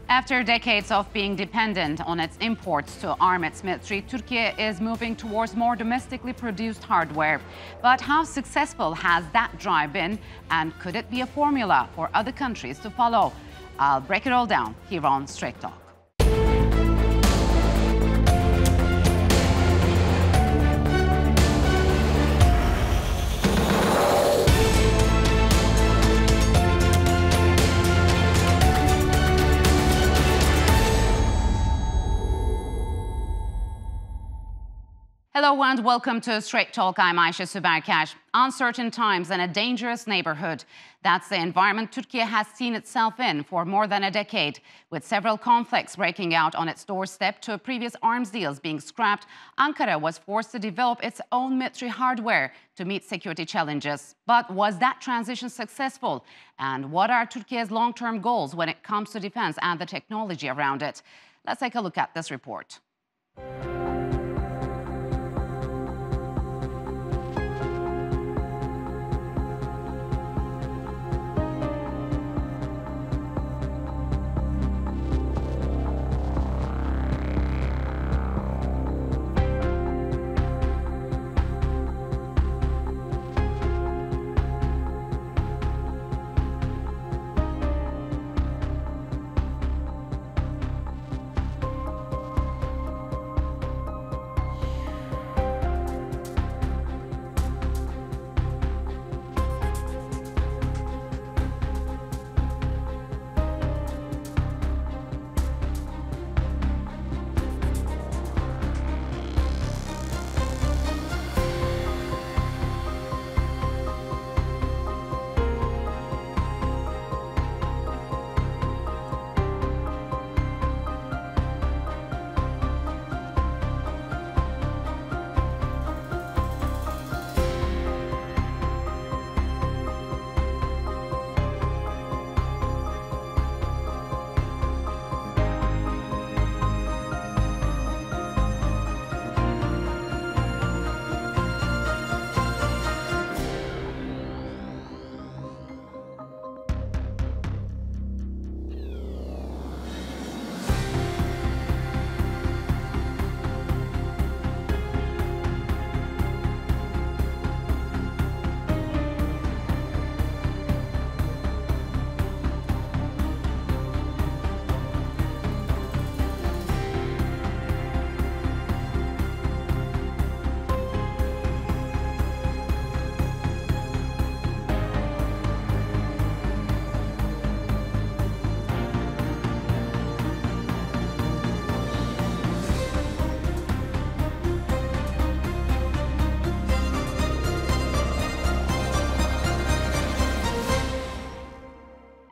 After decades of being dependent on its imports to arm its military, Turkey is moving towards more domestically produced hardware. But how successful has that drive been, and could it be a formula for other countries to follow? I'll break it all down here on Straight Talk. Hello and welcome to Straight Talk. I'm Ayşe Süberkaş. Uncertain times and a dangerous neighborhood. That's the environment Turkey has seen itself in for more than a decade. With several conflicts breaking out on its doorstep to previous arms deals being scrapped, Ankara was forced to develop its own military hardware to meet security challenges. But was that transition successful? And what are Turkey's long-term goals when it comes to defense and the technology around it? Let's take a look at this report.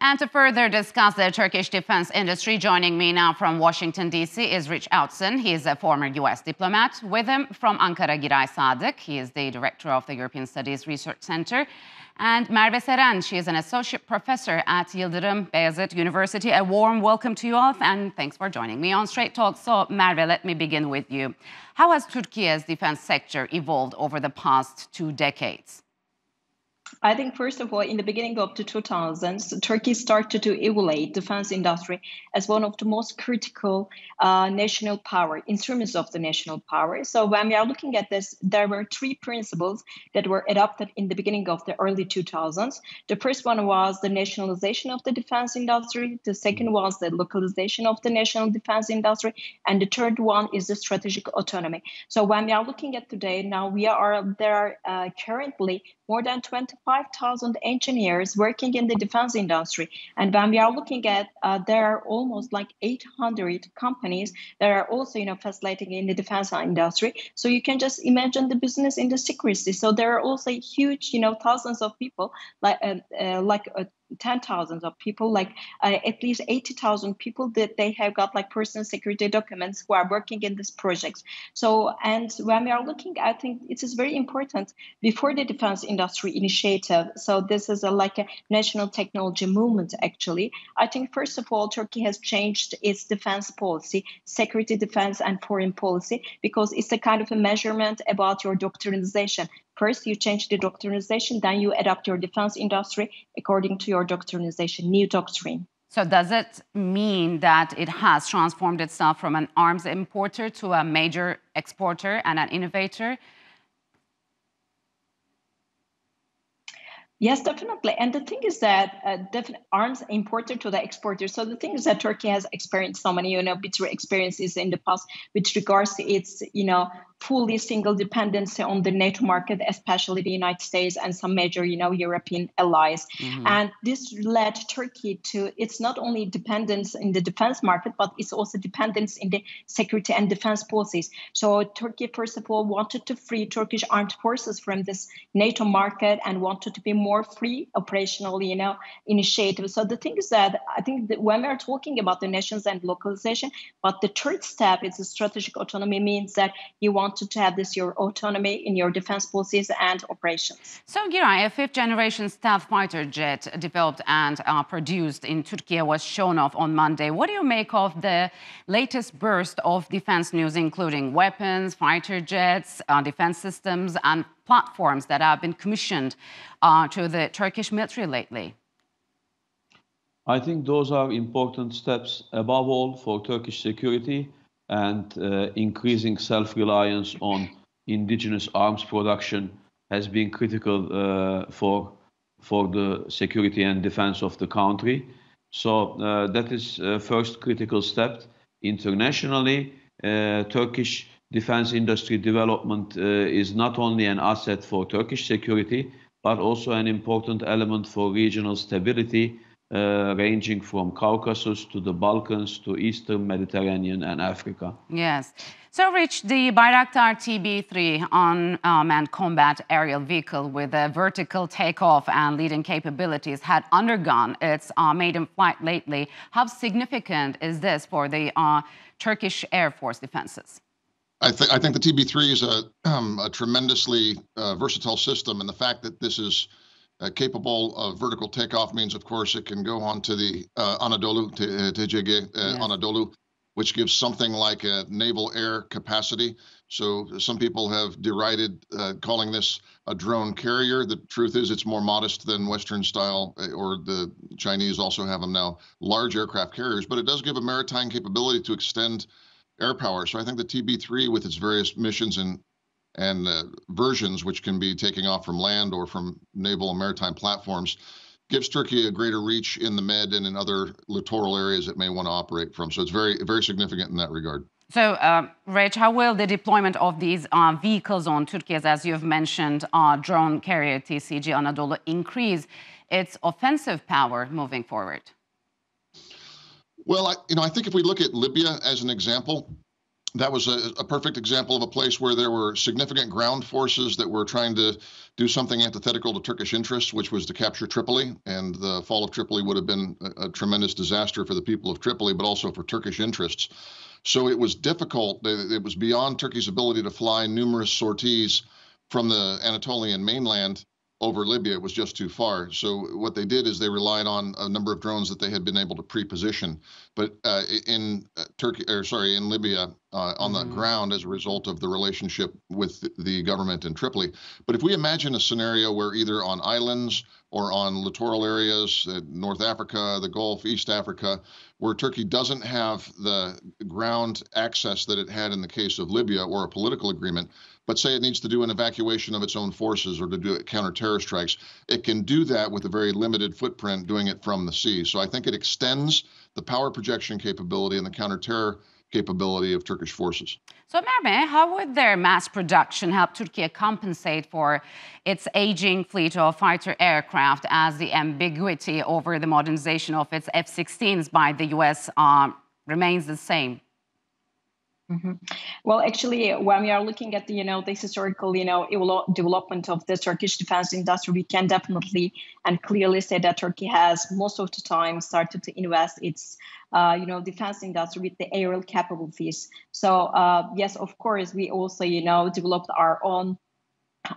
And to further discuss the Turkish defense industry, joining me now from Washington, D.C. is Outzen. He is a former US diplomat. With him from Ankara, Giray Sadik. He is the director of the European Studies Research Center. And Merve Seren, she is an associate professor at Yildirim, Beyazit University. A warm welcome to you all, and thanks for joining me on Straight Talk. So, Merve, let me begin with you. How has Turkey's defense sector evolved over the past 2 decades? I think, first of all, in the beginning of the 2000s, Turkey started to evaluate defense industry as one of the most critical national power, instruments of the national power. So when we are looking at this, there were 3 principles that were adopted in the beginning of the early 2000s. The first one was the nationalization of the defense industry. The second was the localization of the national defense industry. And the third one is the strategic autonomy. So when we are looking at today, now there are currently more than 25,000 engineers working in the defense industry. And when we are looking at, there are almost like 800 companies that are also, facilitating in the defense industry. So you can just imagine the business in the secrecy. So there are also huge, thousands of people, like 10,000 of people, like at least 80,000 people that they have got like personal security documents who are working in these projects. So, and when we are looking, I think it is very important before the defense industry initiative. So this is like a national technology movement, actually. I think, first of all, Turkey has changed its defense policy, security, defense, and foreign policy, because it's a kind of a measurement about your doctrinalization. First, you change the doctrinalization, then you adapt your defense industry according to your doctrinalization, new doctrine. So does it mean that it has transformed itself from an arms importer to a major exporter and an innovator? Yes, definitely. And the thing is that arms importer to the exporter. So the thing is that Turkey has experienced so many, bitter experiences in the past with regards to its, fully single dependency on the NATO market, especially the United States and some major, European allies. And this led Turkey to, it's not only dependence in the defense market, but it's also dependence in the security and defense policies. So Turkey, first of all, wanted to free Turkish armed forces from this NATO market and wanted to be more free operationally, initiative. So the thing is that I think that when we're talking about the nations and localization, but the third step is the strategic autonomy means that you wanted to have your autonomy in your defense policies and operations. So, Giray, a fifth-generation stealth fighter jet developed and produced in Turkey was shown off on Monday. What do you make of the latest burst of defense news, including weapons, fighter jets, defense systems, and platforms that have been commissioned to the Turkish military lately? I think those are important steps, above all, for Turkish security and increasing self-reliance on indigenous arms production has been critical for the security and defense of the country. So that is first critical step. Internationally, Turkish defense industry development is not only an asset for Turkish security, but also an important element for regional stability, ranging from Caucasus to the Balkans to Eastern Mediterranean and Africa. Yes. So, Rich, the Bayraktar TB3 unmanned combat aerial vehicle with a vertical takeoff and leading capabilities had undergone its maiden flight lately. How significant is this for the Turkish Air Force defenses? I think the TB3 is a tremendously versatile system, and the fact that this is capable of vertical takeoff means, of course, it can go on to the Anadolu, TCG Anadolu, which gives something like a naval air capacity. So some people have derided calling this a drone carrier. The truth is it's more modest than Western style, or the Chinese also have them now, large aircraft carriers, but it does give a maritime capability to extend air power. So I think the TB3 with its various missions and versions, which can be taking off from land or from naval and maritime platforms, gives Turkey a greater reach in the Med and in other littoral areas it may want to operate from. So it's very, very significant in that regard. So, Rich, how will the deployment of these vehicles on Turkey's, as you've mentioned, drone carrier TCG Anadolu increase its offensive power moving forward? Well, I think if we look at Libya as an example, that was a perfect example of a place where there were significant ground forces that were trying to do something antithetical to Turkish interests, which was to capture Tripoli. And the fall of Tripoli would have been a tremendous disaster for the people of Tripoli, but also for Turkish interests. So it was difficult. It was beyond Turkey's ability to fly numerous sorties from the Anatolian mainland over Libya. It was just too far. So what they did is they relied on a number of drones that they had been able to pre-position. But in Libya, on the ground as a result of the relationship with the government in Tripoli. But if we imagine a scenario where either on islands or on littoral areas, North Africa, the Gulf, East Africa, where Turkey doesn't have the ground access that it had in the case of Libya or a political agreement, but say it needs to do an evacuation of its own forces or to do counter-terror strikes, it can do that with a very limited footprint doing it from the sea. So I think it extends the power projection capability and the counter-terror capability of Turkish forces. So, Merve, how would their mass production help Turkey compensate for its aging fleet of fighter aircraft as the ambiguity over the modernization of its F-16s by the US remains the same? Well, actually, when we are looking at the historical development of the Turkish defense industry, we can definitely and clearly say that Turkey has most of the time started to invest its defense industry with the aerial capabilities. So yes, of course, we also developed our own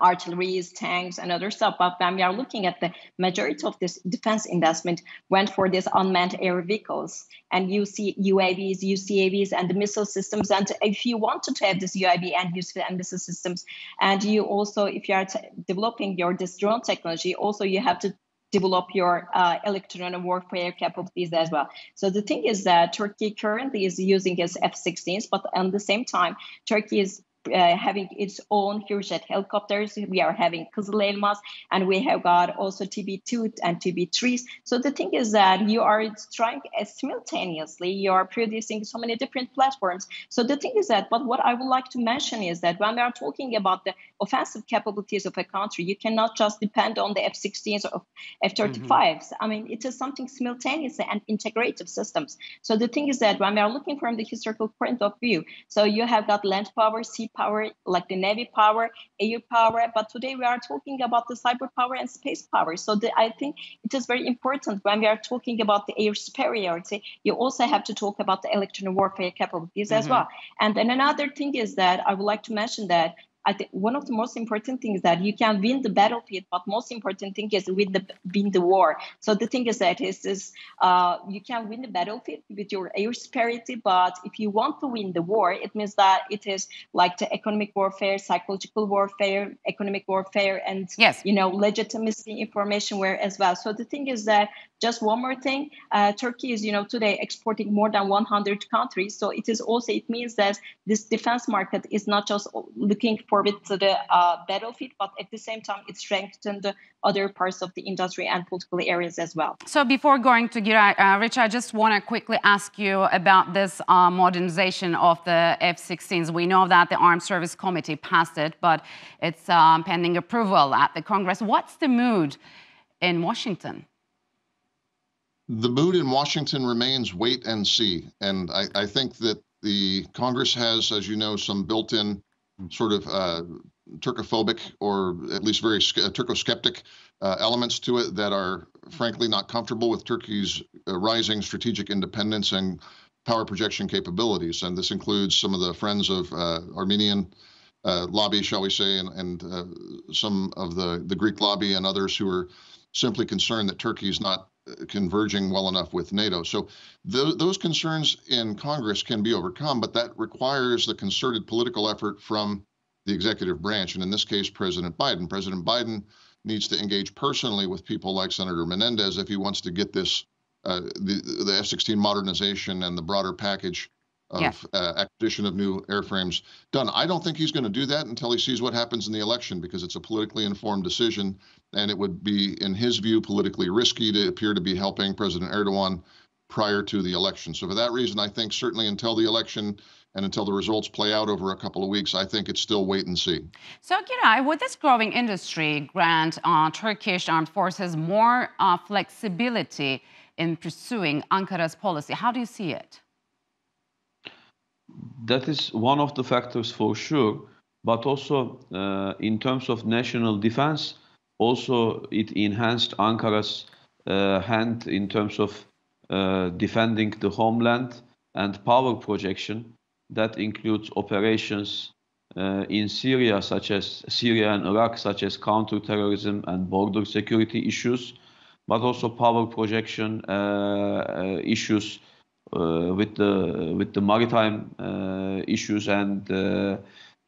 artilleries, tanks, and other stuff. But when we are looking at the majority of this defense investment went for these unmanned air vehicles, and you see UAVs, UCAVs, and the missile systems. And if you wanted to have this UAV and UCAV and missile systems, and you also, if you are developing this drone technology, also you have to develop your electronic warfare capabilities as well. So the thing is that Turkey currently is using its F-16s, but at the same time, Turkey is having its own Hürjet helicopters. We are having Kızıl Elmas, and we have got also TB2 and TB3s. So the thing is that you are trying simultaneously, you are producing so many different platforms. So the thing is that, but what I would like to mention is that when we are talking about the offensive capabilities of a country, you cannot just depend on the F-16s or F-35s. I mean, it is something simultaneous and integrative systems. So the thing is that when we are looking from the historical point of view, so you have got land power, sea power, like the Navy power, air power, but today we are talking about the cyber power and space power. So I think it is very important when we are talking about the air superiority, you also have to talk about the electronic warfare capabilities as well. And then another thing is that I would like to mention that I think one of the most important things that you can win the battlefield, but most important thing is win the war. So the thing is that you can win the battlefield with your air superiority, but if you want to win the war, it means that it is like the economic warfare, psychological warfare, economic warfare, and legitimacy information war as well. So the thing is that just one more thing, Turkey is today exporting more than 100 countries. So it means that this defense market is not just looking forward to the battlefield, but at the same time, it strengthened the other parts of the industry and political areas as well. So before going to Giray, Rich, I just want to quickly ask you about this modernization of the F-16s. We know that the Armed Service Committee passed it, but it's pending approval at the Congress. What's the mood in Washington? The mood in Washington remains wait and see. And I think that the Congress has, as you know, some built-in sort of Turkophobic or at least very Turko-skeptic elements to it that are frankly not comfortable with Turkey's rising strategic independence and power projection capabilities. And this includes some of the friends of Armenian lobby, shall we say, and some of the Greek lobby and others who are simply concerned that Turkey is not converging well enough with NATO. So those concerns in Congress can be overcome, but that requires the concerted political effort from the executive branch, and in this case, President Biden. President Biden needs to engage personally with people like Senator Menendez if he wants to get this, the F-16 modernization and the broader package of acquisition of new airframes done. I don't think he's going to do that until he sees what happens in the election, because it's a politically informed decision, and it would be, in his view, politically risky to appear to be helping President Erdogan prior to the election. So for that reason, I think certainly until the election and until the results play out over a couple of weeks, I think it's still wait and see. So, Giray, would this growing industry grant Turkish armed forces more flexibility in pursuing Ankara's policy? How do you see it? That is one of the factors for sure, but also in terms of national defense, also it enhanced Ankara's hand in terms of defending the homeland and power projection. That includes operations in Syria, such as Syria and Iraq, such as counterterrorism and border security issues, but also power projection issues with the maritime issues and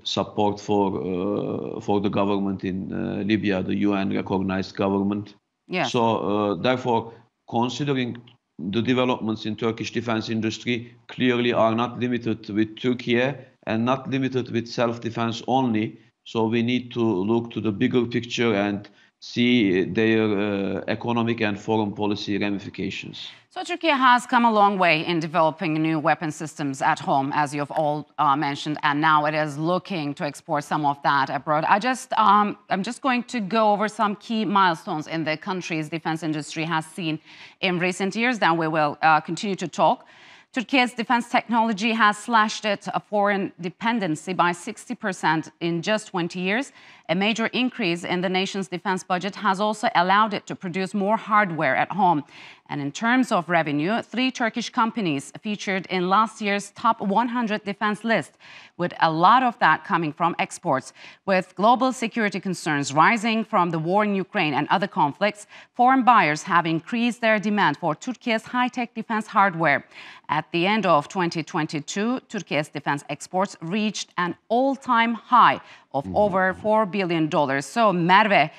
support for the government in Libya, the UN-recognized government. Yeah. So therefore, considering the developments in Turkish defense industry clearly are not limited with Turkiye and not limited with self-defense only. So we need to look to the bigger picture and see their economic and foreign policy ramifications. So Turkey has come a long way in developing new weapon systems at home, as you've all mentioned, and now it is looking to export some of that abroad. I'm just going to go over some key milestones in the country's defense industry has seen in recent years, then we will continue to talk. Turkey's defense technology has slashed its foreign dependency by 60% in just 20 years. A major increase in the nation's defense budget has also allowed it to produce more hardware at home. And in terms of revenue, 3 Turkish companies featured in last year's top 100 defense list, with a lot of that coming from exports. With global security concerns rising from the war in Ukraine and other conflicts, foreign buyers have increased their demand for Turkey's high-tech defense hardware. At the end of 2022, Turkey's defense exports reached an all-time high of over $4 billion. So, Merve,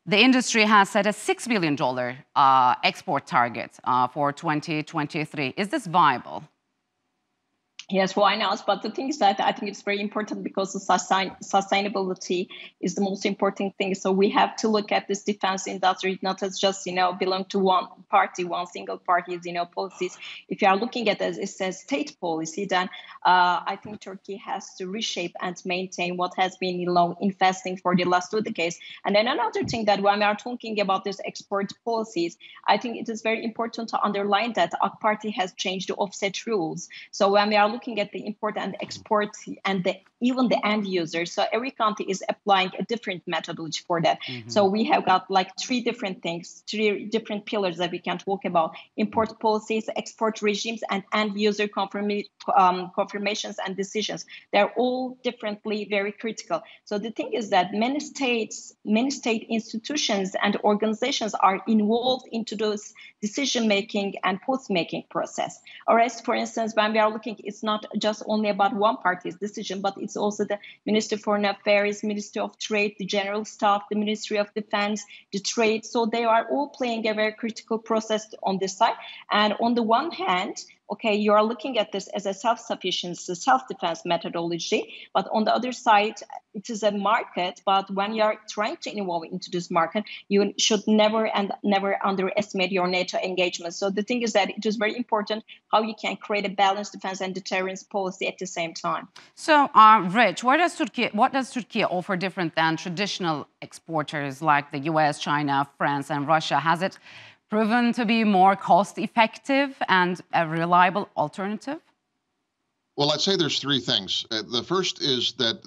The industry has set a $6 billion export target for 2023. Is this viable? Yes, why not? But the thing is that I think it's very important because the sustainability is the most important thing. So we have to look at this defense industry not as just, belong to one party, one single party's, policies. If you are looking at it as a state policy, then I think Turkey has to reshape and maintain what has been, investing for the last 2 decades. And then another thing that when we are talking about this export policies, I think it is very important to underline that AK Party has changed the offset rules. So when we are looking at the import and export and even the end user. So every country is applying a different methodology for that. Mm-hmm. So we have got like 3 different things, 3 different pillars that we can talk about: import policies, export regimes, and end user confirmations and decisions. They're all differently very critical. So the thing is that many state institutions and organizations are involved into those decision-making and post-making process. Or as, for instance, when we are looking, it's not just only about one party's decision, but it's also the Ministry of Foreign Affairs, Ministry of Trade, the General Staff, the Ministry of Defense, the Trade. So they are all playing a very critical process on this side. And on the one hand, okay, you are looking at this as a self-sufficiency, self-defense methodology, but on the other side, it is a market. But when you are trying to involve into this market, you should never underestimate your NATO engagement. So the thing is that it is very important how you can create a balanced defense and deterrence policy at the same time. So, Rich, what does Turkey offer different than traditional exporters like the US, China, France, and Russia? Has it proven to be more cost-effective and a reliable alternative? Well, I'd say there's 3 things. The first is that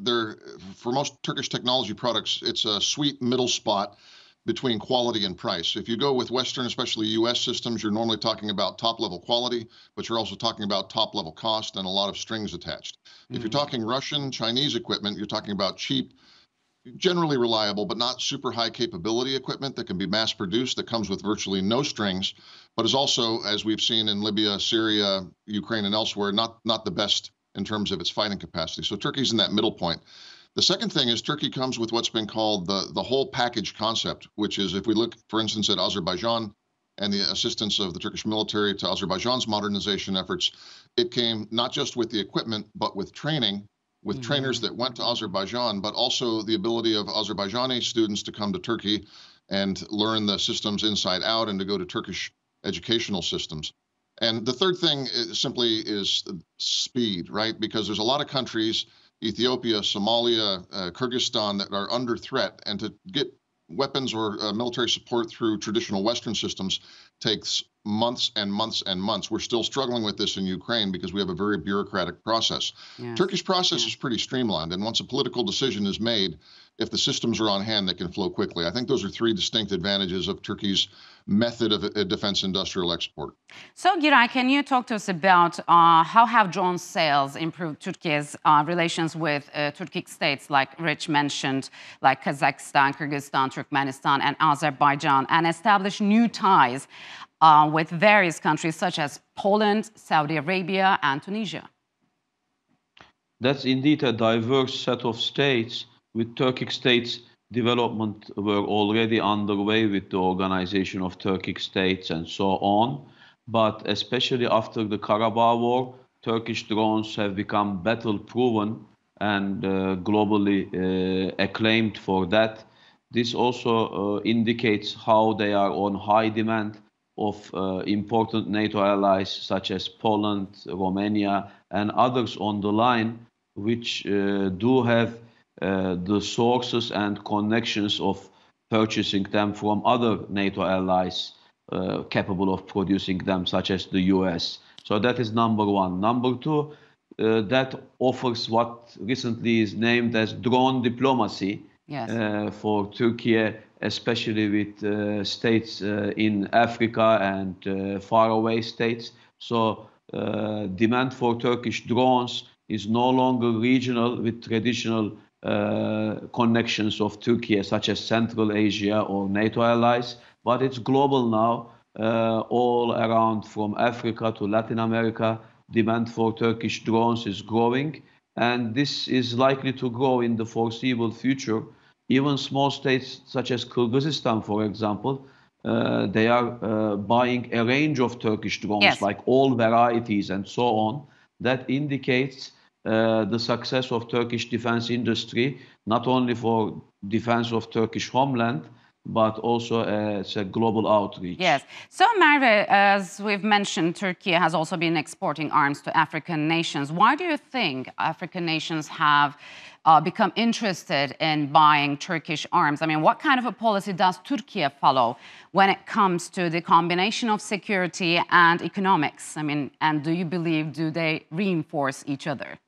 for most Turkish technology products, it's a sweet middle spot between quality and price. If you go with Western, especially US systems, you're normally talking about top-level quality, but you're also talking about top-level cost and a lot of strings attached. Mm-hmm. If you're talking Russian, Chinese equipment, you're talking about cheap, generally reliable, but not super high capability equipment that can be mass produced, that comes with virtually no strings, but is also, as we've seen in Libya, Syria, Ukraine, and elsewhere, not the best in terms of its fighting capacity. So Turkey's in that middle point. The second thing is Turkey comes with what's been called the whole package concept, which is, if we look, for instance, at Azerbaijan and the assistance of the Turkish military to Azerbaijan's modernization efforts, it came not just with the equipment, but with training, with trainers that went to Azerbaijan, but also the ability of Azerbaijani students to come to Turkey and learn the systems inside out and to go to Turkish educational systems. And the third thing simply is speed, right? Because there's a lot of countries, Ethiopia, Somalia, Kyrgyzstan, that are under threat, and to get weapons or military support through traditional Western systems takes months and months and months. We're still struggling with this in Ukraine because we have a very bureaucratic process. Yes. Turkish process is pretty streamlined, and once a political decision is made, if the systems are on hand, they can flow quickly. I think those are 3 distinct advantages of Turkey's method of defense industrial export. So, Giray, can you talk to us about how have drone sales improved Turkey's relations with Turkic states, like Rich mentioned, like Kazakhstan, Kyrgyzstan, Turkmenistan, and Azerbaijan, and established new ties with various countries such as Poland, Saudi Arabia, and Tunisia? That's indeed a diverse set of states, with Turkic states development were already underway with the organization of Turkic states and so on. But especially after the Karabakh War, Turkish drones have become battle-proven and globally acclaimed for that. This also indicates how they are on high demand of important NATO allies such as Poland, Romania, and others on the line, which do have the sources and connections of purchasing them from other NATO allies capable of producing them, such as the US. So that is number 1. Number 2, that offers what recently is named as drone diplomacy. Yes. For Turkey, especially with states in Africa and faraway states. So demand for Turkish drones is no longer regional with traditional connections of Turkey, such as Central Asia or NATO allies, but it's global now, all around from Africa to Latin America. Demand for Turkish drones is growing, and this is likely to grow in the foreseeable future even small states such as Kyrgyzstan, for example, they are buying a range of Turkish drones, Yes. like all varieties and so on. That indicates the success of Turkish defense industry, not only for defense of Turkish homeland, but also as a global outreach. Yes. So, Merve, as we've mentioned, Turkey has also been exporting arms to African nations. Why do you think African nations have become interested in buying Turkish arms? I mean, what kind of a policy does Turkey follow when it comes to the combination of security and economics? I mean, and do you believe, do they reinforce each other?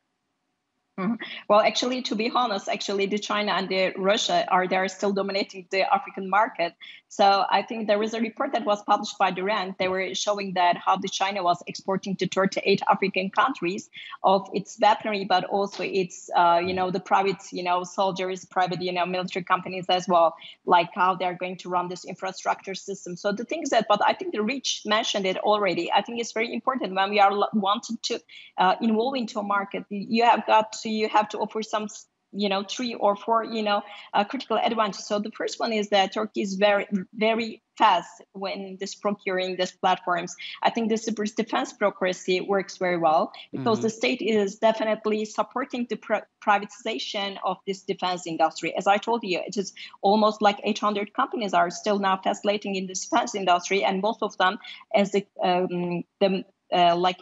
Well, actually, to be honest, actually, the China and the Russia are there still dominating the African market. So I think there was a report that was published by the RAND. They were showing that how the China was exporting to 38 African countries of its weaponry, but also its, the private, soldiers, private, military companies as well, like how they're going to run this infrastructure system. So the thing is that, but I think the Rich mentioned it already. I think it's very important when we are wanted to involve into a market, you have to offer some 3 or 4 critical advantages. So the first one is that Turkey is very, very fast when procuring these platforms. I think the defense bureaucracy works very well because the state is definitely supporting the privatization of this defense industry. As I told you, it is almost like 800 companies are still now facilitating in the defense industry, and most of them, as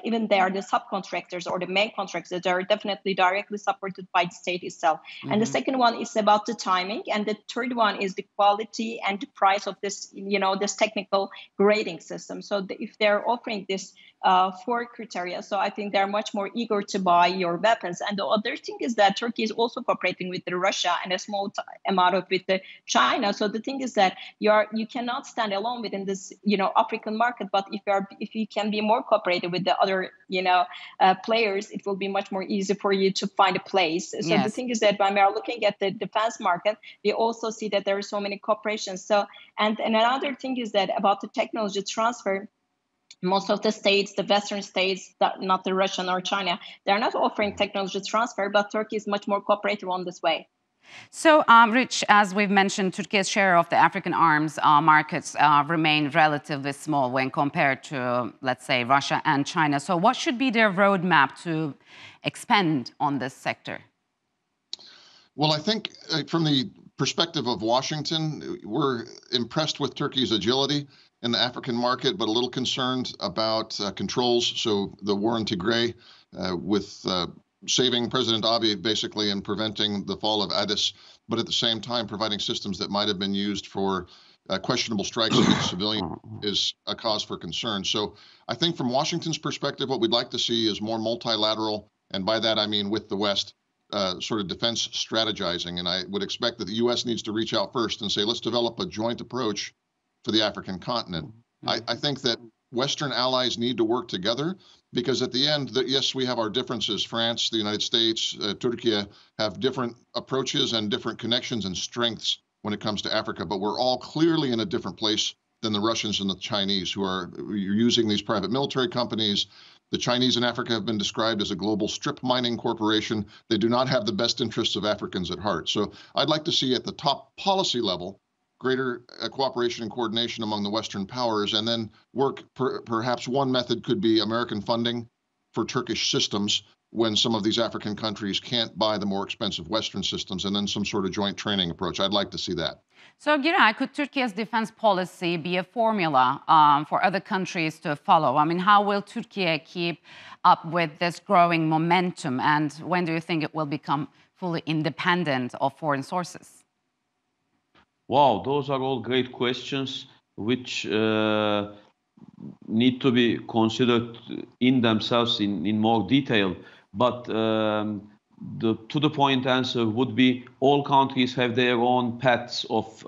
even they are the subcontractors or the main contractors, they are definitely directly supported by the state itself. And the second one is about the timing, and the third one is the quality and the price of this, this technical grading system. So if they're offering this 4 criteria, so I think they're much more eager to buy your weapons. And the other thing is that Turkey is also cooperating with Russia and a small amount of with China. So the thing is that you cannot stand alone within this, African market. But if you can be more cooperative with the other, players, it will be much more easy for you to find a place. So The thing is that when we are looking at the defense market, we also see that there are so many corporations. So and another thing is that about the technology transfer, most of the states, the Western states, not the Russian or China, they're not offering technology transfer, but Turkey is much more cooperative on this way. So, Rich, as we've mentioned, Turkey's share of the African arms markets remain relatively small when compared to, let's say, Russia and China. So what should be their roadmap to expand on this sector? Well, I think from the perspective of Washington, we're impressed with Turkey's agility in the African market, but a little concerned about controls. So the war in Tigray with saving President Abiy basically and preventing the fall of Addis, but at the same time providing systems that might have been used for questionable strikes against civilians is a cause for concern. So I think from Washington's perspective, what we'd like to see is more multilateral, and by that I mean with the West, sort of defense strategizing. And I would expect that the U.S. needs to reach out first and say, let's develop a joint approach for the African continent. I think that Western allies need to work together because at the end, yes, we have our differences. France, the United States, Turkiye have different approaches and different connections and strengths when it comes to Africa, but we're all clearly in a different place than the Russians and the Chinese who are using these private military companies. The Chinese in Africa have been described as a global strip mining corporation. They do not have the best interests of Africans at heart. So I'd like to see at the top policy level greater cooperation and coordination among the Western powers, and then work, perhaps one method could be American funding for Turkish systems when some of these African countries can't buy the more expensive Western systems, and then some sort of joint training approach. I'd like to see that. So, Giray, could Turkey's defense policy be a formula for other countries to follow? I mean, how will Turkey keep up with this growing momentum, and when do you think it will become fully independent of foreign sources? Wow, those are all great questions which need to be considered in themselves in more detail. But to the point answer would be all countries have their own paths of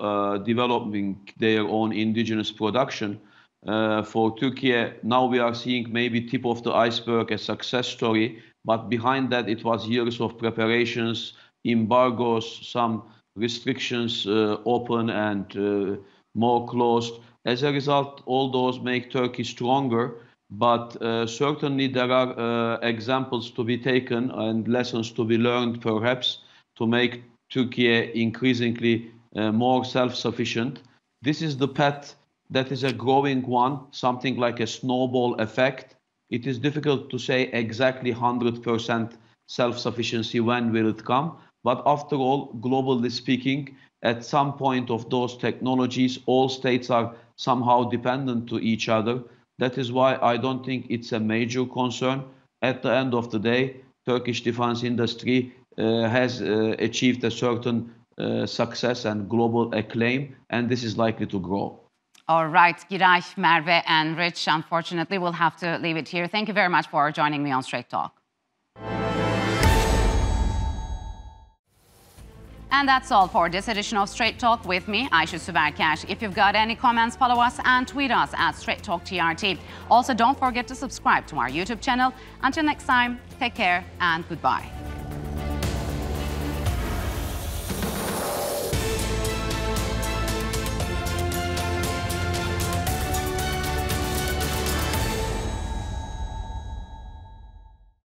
developing their own indigenous production. For Turkey, now we are seeing maybe tip of the iceberg, a success story, but behind that it was years of preparations, embargoes, some restrictions open and more closed. As a result, all those make Turkey stronger, but certainly there are examples to be taken and lessons to be learned perhaps to make Turkey increasingly more self-sufficient. This is the path that is a growing one, something like a snowball effect. It is difficult to say exactly 100% self-sufficiency when will it come. But after all, globally speaking, at some point of those technologies, all states are somehow dependent to each other. That is why I don't think it's a major concern. At the end of the day, Turkish defense industry has achieved a certain success and global acclaim, and this is likely to grow. All right, Giray, Merve, and Rich, unfortunately, we'll have to leave it here. Thank you very much for joining me on Straight Talk. And that's all for this edition of Straight Talk with me, Ayşe Süberkaş. If you've got any comments, follow us and tweet us at Straight Talk TRT. Also, don't forget to subscribe to our YouTube channel. Until next time, take care and goodbye.